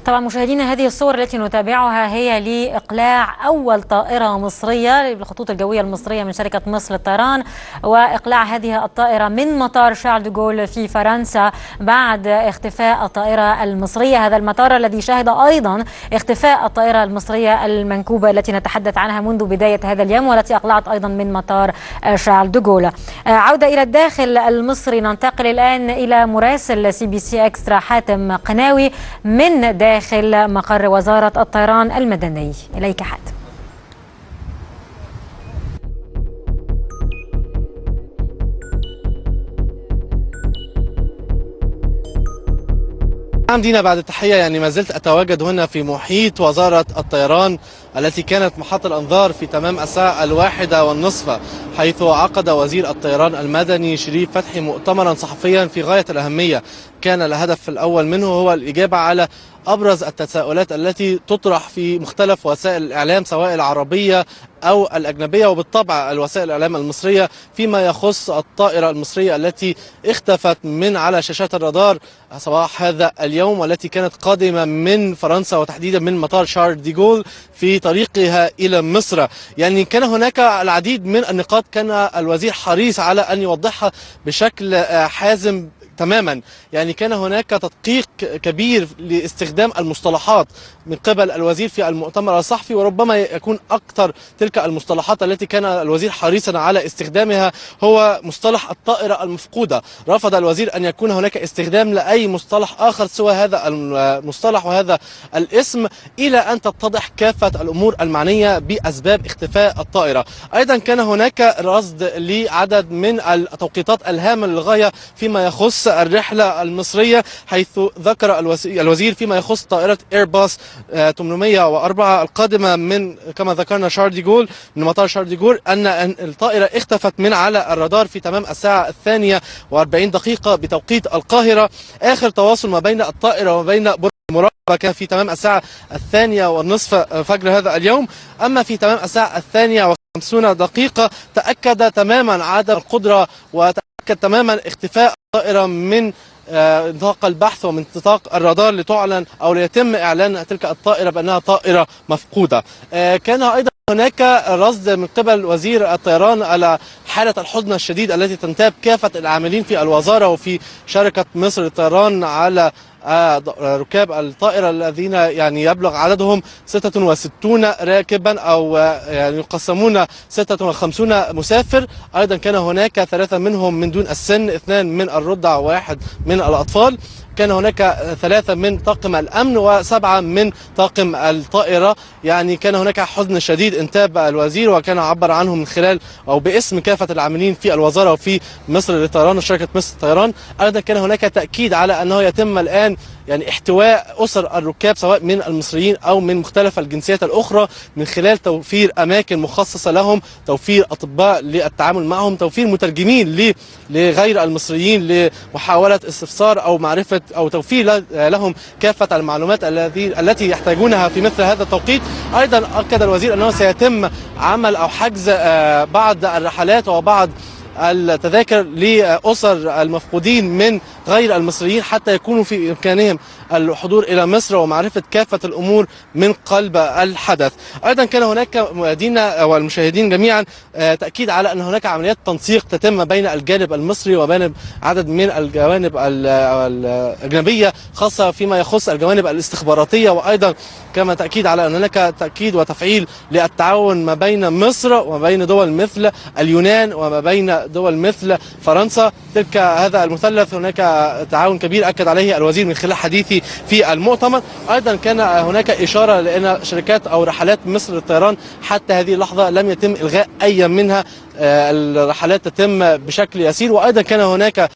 طبعا مشاهدينا، هذه الصور التي نتابعها هي لإقلاع أول طائرة مصرية للخطوط الجوية المصرية من شركة مصر للطيران، وإقلاع هذه الطائرة من مطار شارل دي غول في فرنسا بعد اختفاء الطائرة المصرية. هذا المطار الذي شهد أيضا اختفاء الطائرة المصرية المنكوبة التي نتحدث عنها منذ بداية هذا اليوم، والتي أقلعت أيضا من مطار شارل دي غول. عودة إلى الداخل المصري، ننتقل الآن إلى مراسل CBC إكسترا حاتم قناوي من داخل مقر وزارة الطيران المدني. إليك حاتم. نعم دينا، بعد التحية ما زلت أتواجد هنا في محيط وزارة الطيران التي كانت محط الأنظار في تمام الساعة 1:30، حيث عقد وزير الطيران المدني شريف فتحي مؤتمرا صحفيا في غاية الأهمية. كان الهدف الأول منه هو الإجابة على أبرز التساؤلات التي تطرح في مختلف وسائل الإعلام سواء العربية أو الأجنبية، وبالطبع الوسائل الإعلام المصرية، فيما يخص الطائرة المصرية التي اختفت من على شاشات الرادار صباح هذا اليوم، والتي كانت قادمة من فرنسا وتحديدا من مطار شارل دي غول في طريقها إلى مصر. كان هناك العديد من النقاط كان الوزير حريص على أن يوضحها بشكل حازم تماما. كان هناك تدقيق كبير لاستخدام المصطلحات من قبل الوزير في المؤتمر الصحفي، وربما يكون أكثر تلك المصطلحات التي كان الوزير حريصا على استخدامها هو مصطلح الطائرة المفقودة. رفض الوزير أن يكون هناك استخدام لأي مصطلح آخر سوى هذا المصطلح وهذا الاسم إلى أن تتضح كافة الأمور المعنية بأسباب اختفاء الطائرة. أيضا كان هناك رصد لعدد من التوقيتات الهامة للغاية فيما يخص الرحلة المصرية، حيث ذكر الوزير فيما يخص طائرة ايرباص 804 القادمة من كما ذكرنا شارل دي غول من مطار شارل دي غول أن الطائرة اختفت من على الرادار في تمام الساعة 2:40 بتوقيت القاهرة. آخر تواصل ما بين الطائرة وبين برج المراقبة كان في تمام الساعة 2:30 فجر هذا اليوم. أما في تمام الساعة 2:50 تأكد تماما عدم القدرة وتأكد تماما اختفاء الطائرة من نطاق البحث ومن نطاق الرادار لتعلن أو ليتم إعلان تلك الطائرة بأنها طائرة مفقودة. كان أيضا هناك رصد من قبل وزير الطيران على حالة الحزن الشديد التي تنتاب كافة العاملين في الوزارة وفي شركة مصر للطيران على ركاب الطائرة الذين يبلغ عددهم 66 راكبا أو يقسمون 56 مسافر. أيضا كان هناك 3 منهم من دون السن، 2 من الرضع و1 من الأطفال. كان هناك 3 من طاقم الأمن و7 من طاقم الطائرة. كان هناك حزن شديد انتاب الوزير، وكان عبر عنه من خلال أو باسم كافة العاملين في الوزارة وفي مصر للطيران وشركة مصر للطيران. أيضا كان هناك تأكيد على أنه يتم الآن احتواء أسر الركاب سواء من المصريين أو من مختلف الجنسيات الأخرى من خلال توفير أماكن مخصصة لهم، توفير أطباء للتعامل معهم، توفير مترجمين لغير المصريين لمحاولة استفسار أو معرفة أو توفير لهم كافة المعلومات التي يحتاجونها في مثل هذا التوقيت. أيضا أكد الوزير أنه سيتم عمل أو حجز بعض الرحلات وبعض التذاكر لأسر المفقودين من غير المصريين حتى يكونوا في إمكانهم الحضور إلى مصر ومعرفة كافة الأمور من قلب الحدث. أيضا كان هناك مشاهدينا والمشاهدين جميعا تأكيد على أن هناك عمليات تنسيق تتم بين الجانب المصري وبين عدد من الجوانب الأجنبية خاصة فيما يخص الجوانب الاستخباراتية، وأيضا كما تأكيد على أن هناك تأكيد وتفعيل للتعاون ما بين مصر وما بين دول مثل اليونان وما بين دول مثل فرنسا. هذا المثلث هناك تعاون كبير أكد عليه الوزير من خلال حديثي في المؤتمر. أيضا كان هناك إشارة لأن شركات أو رحلات مصر للطيران حتى هذه اللحظة لم يتم إلغاء أي منها، الرحلات تتم بشكل يسير. وأيضا كان هناك